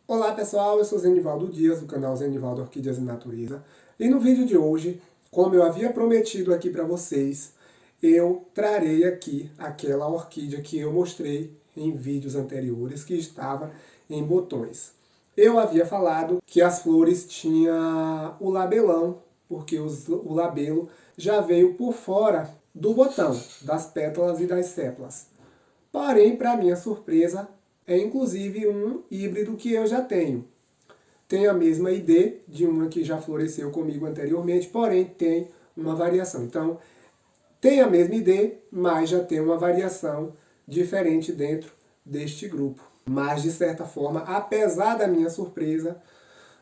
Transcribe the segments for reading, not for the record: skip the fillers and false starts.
Olá pessoal, eu sou Zenivaldo Dias, do canal Zenivaldo Orquídeas e Natureza. E no vídeo de hoje, como eu havia prometido aqui para vocês, eu trarei aqui aquela orquídea que eu mostrei em vídeos anteriores, que estava em botões. Eu havia falado que as flores tinham o labelão, porque o labelo já veio por fora do botão, das pétalas e das sépalas. Porém, para minha surpresa, é inclusive um híbrido que eu já tenho. Tem a mesma ID de uma que já floresceu comigo anteriormente, porém tem uma variação. Então, tem a mesma ID, mas já tem uma variação diferente dentro deste grupo. Mas, de certa forma, apesar da minha surpresa,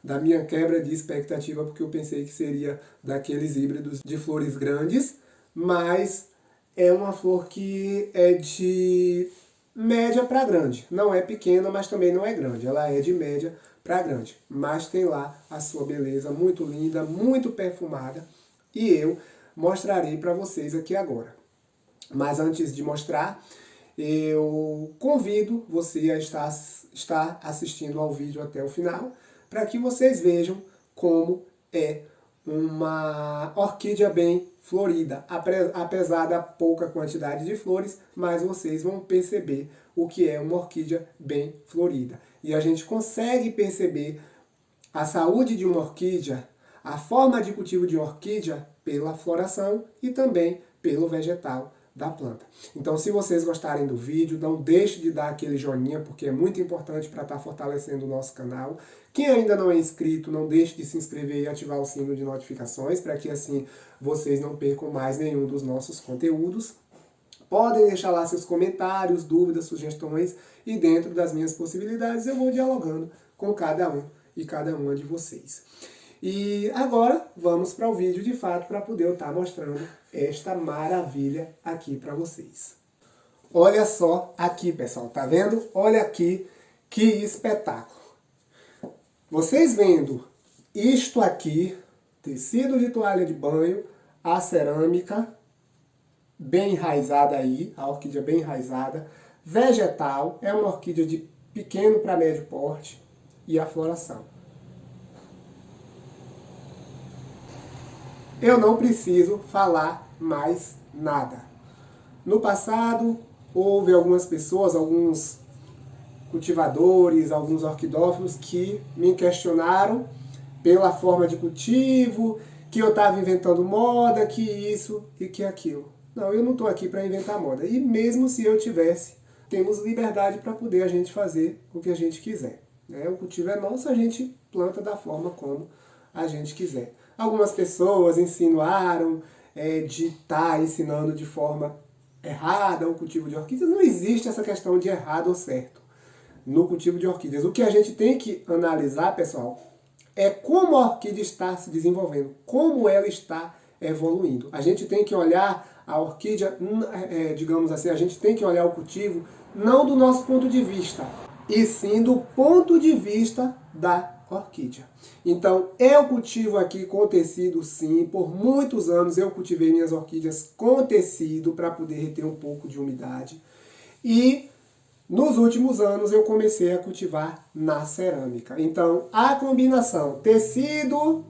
da minha quebra de expectativa, porque eu pensei que seria daqueles híbridos de flores grandes, mas é uma flor que é de média para grande. Não é pequena, mas também não é grande. Ela é de média para grande. Mas tem lá a sua beleza muito linda, muito perfumada. E eu mostrarei para vocês aqui agora. Mas antes de mostrar, eu convido você a estar assistindo ao vídeo até o final, para que vocês vejam como é uma orquídea bem florida, apesar da pouca quantidade de flores, mas vocês vão perceber o que é uma orquídea bem florida. E a gente consegue perceber a saúde de uma orquídea, a forma de cultivo de orquídea pela floração e também pelo vegetal da planta. Então, se vocês gostarem do vídeo, não deixe de dar aquele joinha, porque é muito importante para estar fortalecendo o nosso canal. Quem ainda não é inscrito, não deixe de se inscrever e ativar o sino de notificações, para que assim vocês não percam mais nenhum dos nossos conteúdos. Podem deixar lá seus comentários, dúvidas, sugestões, e dentro das minhas possibilidades eu vou dialogando com cada um e cada uma de vocês. E agora vamos para o vídeo de fato para poder eu estar mostrando esta maravilha aqui para vocês. Olha só aqui, pessoal, tá vendo? Olha aqui que espetáculo. Vocês vendo isto aqui, tecido de toalha de banho, a cerâmica bem enraizada aí, a orquídea bem enraizada, vegetal, é uma orquídea de pequeno para médio porte, e a floração. Eu não preciso falar mais nada. No passado, houve algumas pessoas, alguns cultivadores, alguns orquidófilos que me questionaram pela forma de cultivo, que eu estava inventando moda, que isso e que aquilo. Não, eu não estou aqui para inventar moda. E mesmo se eu tivesse, temos liberdade para poder a gente fazer o que a gente quiser. O cultivo é nosso, a gente planta da forma como a gente quiser. Algumas pessoas insinuaram de estar ensinando de forma errada o cultivo de orquídeas. Não existe essa questão de errado ou certo no cultivo de orquídeas. O que a gente tem que analisar, pessoal, é como a orquídea está se desenvolvendo, como ela está evoluindo. A gente tem que olhar a orquídea, digamos assim, a gente tem que olhar o cultivo não do nosso ponto de vista, e sim do ponto de vista da orquídea. Então, eu cultivo aqui com tecido sim, por muitos anos eu cultivei minhas orquídeas com tecido para poder reter um pouco de umidade. E nos últimos anos eu comecei a cultivar na cerâmica. Então, a combinação tecido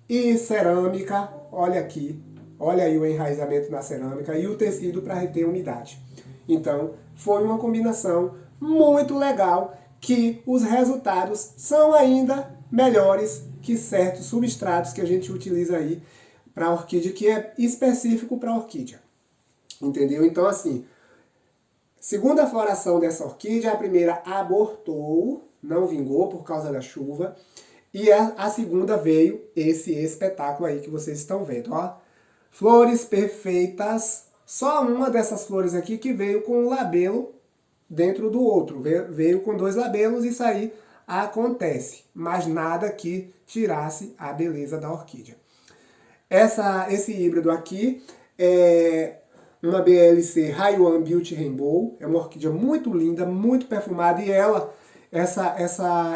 e cerâmica, olha aqui, olha aí o enraizamento na cerâmica e o tecido para reter umidade. Então, foi uma combinação muito legal, que os resultados são ainda melhores que certos substratos que a gente utiliza aí para a orquídea, que é específico para a orquídea. Entendeu? Então, assim, segunda floração dessa orquídea, a primeira abortou, não vingou por causa da chuva, e a segunda veio esse espetáculo aí que vocês estão vendo, ó. Flores perfeitas, só uma dessas flores aqui que veio com um labelo dentro do outro, veio com dois labelos, isso aí acontece, mas nada que tirasse a beleza da orquídea. Esse híbrido aqui é uma BLC Haiwan Beauty Rainbow, é uma orquídea muito linda, muito perfumada, e ela,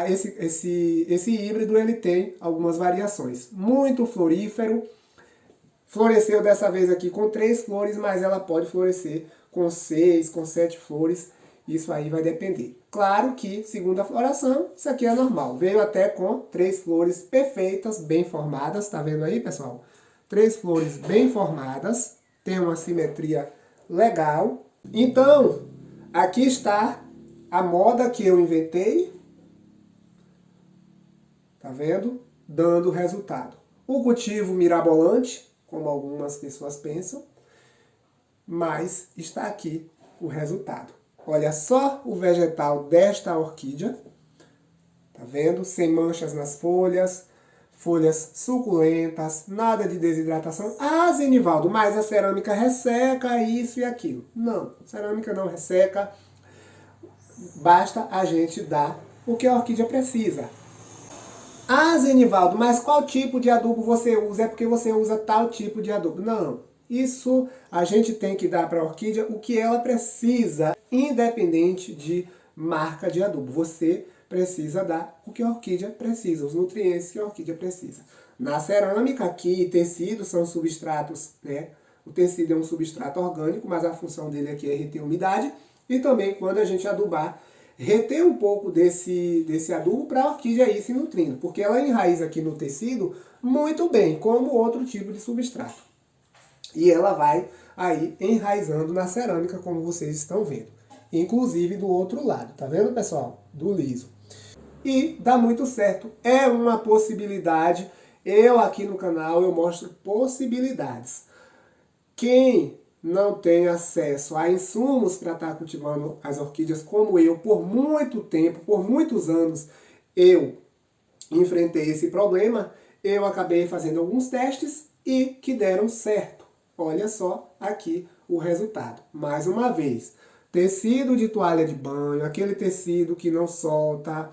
esse híbrido ele tem algumas variações. Muito florífero, floresceu dessa vez aqui com 3 flores, mas ela pode florescer com 6, com 7 flores, Isso aí vai depender. Claro que, segundo a floração, isso aqui é normal. Veio até com 3 flores perfeitas, bem formadas. Tá vendo aí, pessoal? 3 flores bem formadas. Tem uma simetria legal. Então, aqui está a moda que eu inventei. Tá vendo? Dando resultado. O cultivo mirabolante, como algumas pessoas pensam, mas está aqui o resultado. Olha só o vegetal desta orquídea. Tá vendo? Sem manchas nas folhas, folhas suculentas, nada de desidratação. Ah, Zenivaldo, mas a cerâmica resseca isso e aquilo. Não, cerâmica não resseca. Basta a gente dar o que a orquídea precisa. Ah, Zenivaldo, mas qual tipo de adubo você usa? É porque você usa tal tipo de adubo. Não, isso a gente tem que dar para a orquídea o que ela precisa, independente de marca de adubo. Você precisa dar o que a orquídea precisa, os nutrientes que a orquídea precisa. Na cerâmica, aqui, tecidos são substratos, né? O tecido é um substrato orgânico, mas a função dele aqui é reter umidade. E também, quando a gente adubar, reter um pouco desse adubo para a orquídea ir se nutrindo, porque ela enraiza aqui no tecido muito bem, como outro tipo de substrato. E ela vai aí enraizando na cerâmica, como vocês estão vendo. Inclusive do outro lado, tá vendo, pessoal? Do liso. E dá muito certo, é uma possibilidade. Eu aqui no canal eu mostro possibilidades. Quem não tem acesso a insumos para estar cultivando as orquídeas como eu, por muito tempo, por muitos anos, eu enfrentei esse problema, eu acabei fazendo alguns testes e que deram certo. Olha só aqui o resultado. Mais uma vez, tecido de toalha de banho, aquele tecido que não solta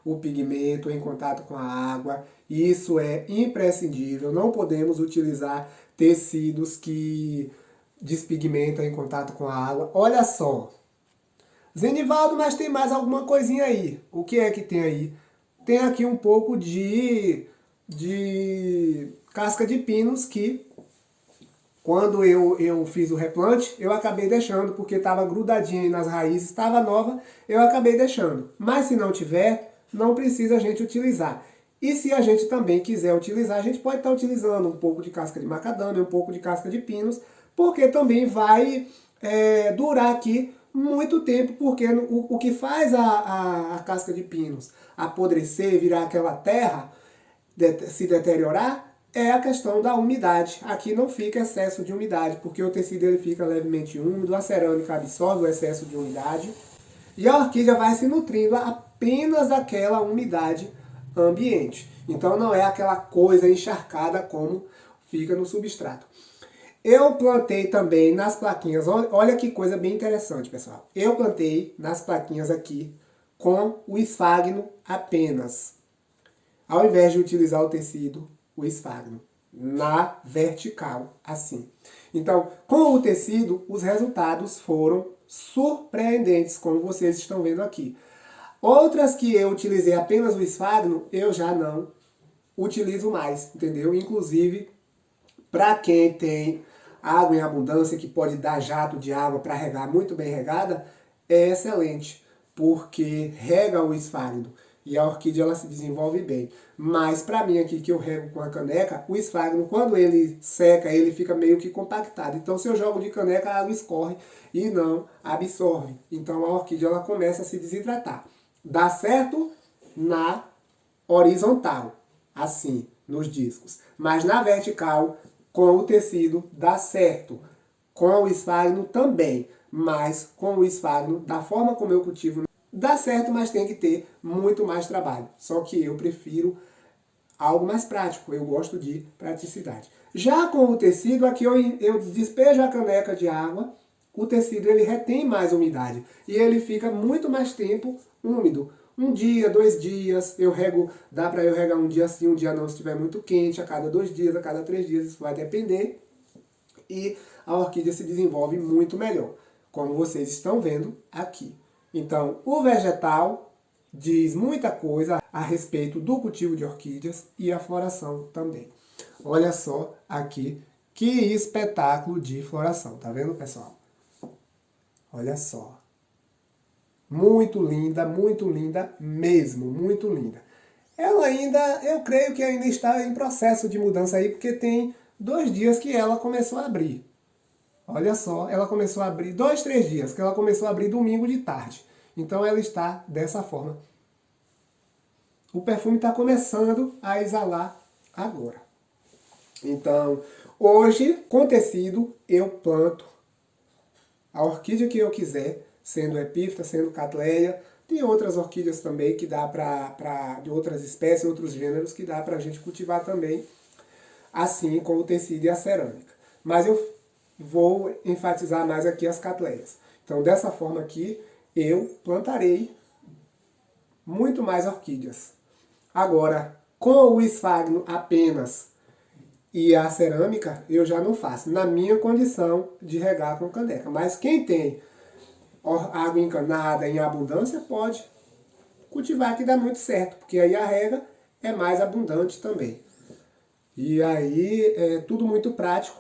o pigmento em contato com a água, isso é imprescindível. Não podemos utilizar tecidos que despigmentam em contato com a água. Olha só. Zenivaldo, mas tem mais alguma coisinha aí. O que é que tem aí? Tem aqui um pouco de casca de pinos que, quando eu fiz o replante, eu acabei deixando, porque estava grudadinha aí nas raízes, estava nova, eu acabei deixando. Mas se não tiver, não precisa a gente utilizar. E se a gente também quiser utilizar, a gente pode estar utilizando um pouco de casca de macadâmia, um pouco de casca de pinos, porque também vai durar aqui muito tempo, porque o que faz a casca de pinos apodrecer, virar aquela terra, se deteriorar, é a questão da umidade. Aqui não fica excesso de umidade, porque o tecido ele fica levemente úmido, a cerâmica absorve o excesso de umidade, e a orquídea vai se nutrindo apenas daquela umidade ambiente. Então não é aquela coisa encharcada como fica no substrato. Eu plantei também nas plaquinhas, olha que coisa bem interessante, pessoal. Eu plantei nas plaquinhas aqui com o esfagno apenas. Ao invés de utilizar o tecido, o esfagno, na vertical, assim. Então, com o tecido, os resultados foram surpreendentes, como vocês estão vendo aqui. Outras que eu utilizei apenas o esfagno, eu já não utilizo mais, entendeu? Inclusive, para quem tem água em abundância, que pode dar jato de água para regar muito bem regada, é excelente, porque rega o esfagno e a orquídea ela se desenvolve bem. Mas para mim aqui que eu rego com a caneca, o esfagno, quando ele seca, ele fica meio que compactado. Então se eu jogo de caneca, a água escorre e não absorve. Então a orquídea ela começa a se desidratar. Dá certo na horizontal, assim, nos discos. Mas na vertical, com o tecido, dá certo. Com o esfagno também. Mas com o esfagno, da forma como eu cultivo, dá certo, mas tem que ter muito mais trabalho. Só que eu prefiro algo mais prático. Eu gosto de praticidade. Já com o tecido, aqui eu despejo a caneca de água. O tecido ele retém mais umidade. E ele fica muito mais tempo úmido. Um dia, 2 dias, eu rego, dá para eu regar um dia sim, um dia não, se estiver muito quente, a cada 2 dias, a cada 3 dias, isso vai depender. E a orquídea se desenvolve muito melhor, como vocês estão vendo aqui. Então, o vegetal diz muita coisa a respeito do cultivo de orquídeas e a floração também. Olha só aqui, que espetáculo de floração, tá vendo, pessoal? Olha só. Muito linda mesmo, muito linda. Ela ainda, eu creio que ainda está em processo de mudança aí, porque tem 2 dias que ela começou a abrir. Olha só, ela começou a abrir 2, 3 dias, que ela começou a abrir domingo de tarde. Então ela está dessa forma. O perfume está começando a exalar agora. Então, hoje, com tecido, eu planto a orquídea que eu quiser, sendo epífita, sendo catleia. Tem outras orquídeas também que dá de outras espécies, outros gêneros, que dá para a gente cultivar também, assim como o tecido e a cerâmica. Mas eu vou enfatizar mais aqui as catleias. Então, dessa forma aqui, eu plantarei muito mais orquídeas. Agora, com o esfagno apenas e a cerâmica, eu já não faço, na minha condição de regar com caneca. Mas quem tem água encanada em abundância pode cultivar, que dá muito certo, porque aí a rega é mais abundante também. E aí é tudo muito prático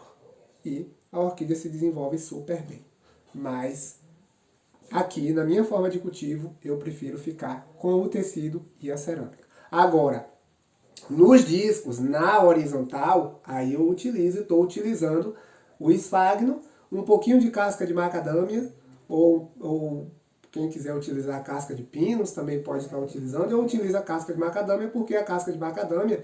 e a orquídea se desenvolve super bem. Mas aqui, na minha forma de cultivo, eu prefiro ficar com o tecido e a cerâmica. Agora, nos discos, na horizontal, aí eu estou utilizando o esfagno, um pouquinho de casca de macadâmia, ou quem quiser utilizar a casca de pinos também pode estar utilizando. Eu utilizo a casca de macadâmia porque a casca de macadâmia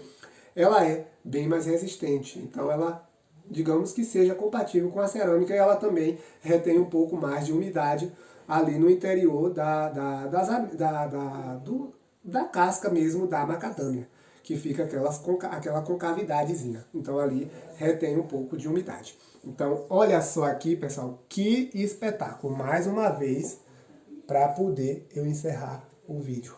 ela é bem mais resistente. Então ela, digamos que seja compatível com a cerâmica, e ela também retém um pouco mais de umidade ali no interior da casca mesmo da macadâmia, que fica aquela concavidadezinha. Então ali retém um pouco de umidade. Então olha só aqui, pessoal, que espetáculo. Mais uma vez, para poder eu encerrar o vídeo.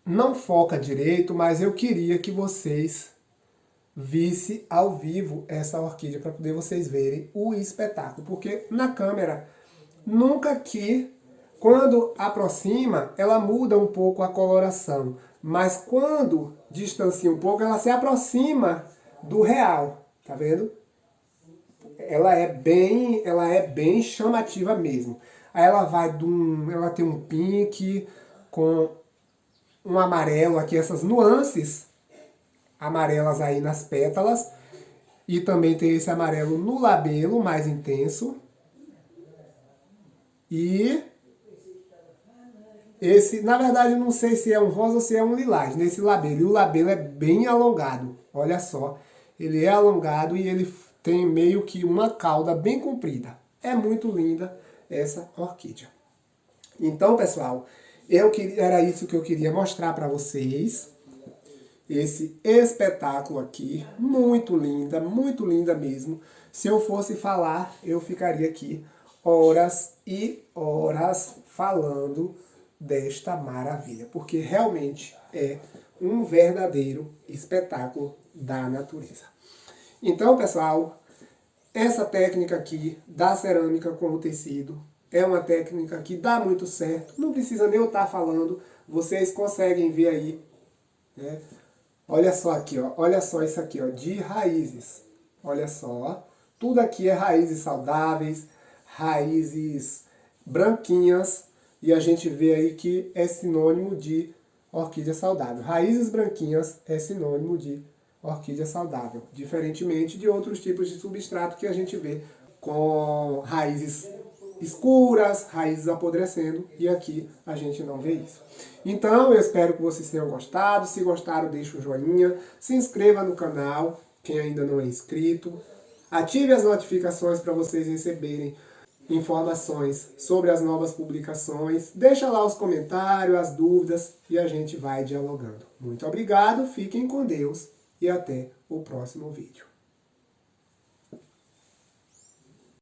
Não foca direito, mas eu queria que vocês vissem ao vivo essa orquídea, para poder vocês verem o espetáculo. Porque na câmera, nunca que, quando aproxima, ela muda um pouco a coloração. Mas quando distancia um pouco, ela se aproxima do real. Tá vendo? Ela é bem chamativa mesmo. Aí ela ela tem um pink com um amarelo aqui, essas nuances amarelas aí nas pétalas. E também tem esse amarelo no labelo, mais intenso. E esse, na verdade, não sei se é um rosa ou se é um lilás nesse labelo. E o labelo é bem alongado. Olha só, ele é alongado e ele tem meio que uma cauda bem comprida. É muito linda essa orquídea. Então, pessoal, era isso que eu queria mostrar para vocês. Esse espetáculo aqui, muito linda mesmo. Se eu fosse falar, eu ficaria aqui horas e horas falando desta maravilha, porque realmente é um verdadeiro espetáculo da natureza. Então, pessoal, essa técnica aqui da cerâmica com o tecido é uma técnica que dá muito certo. Não precisa nem eu estar falando, vocês conseguem ver aí, né? Olha só aqui, ó. Olha só isso aqui, ó, de raízes. Olha só, tudo aqui é raízes saudáveis, raízes branquinhas, e a gente vê aí que é sinônimo de orquídea saudável. Raízes branquinhas é sinônimo de orquídea saudável, diferentemente de outros tipos de substrato que a gente vê com raízes escuras, raízes apodrecendo, e aqui a gente não vê isso. Então eu espero que vocês tenham gostado. Se gostaram, deixa um joinha, se inscreva no canal, quem ainda não é inscrito, ative as notificações para vocês receberem informações sobre as novas publicações, deixa lá os comentários, as dúvidas, e a gente vai dialogando. Muito obrigado, fiquem com Deus e até o próximo vídeo.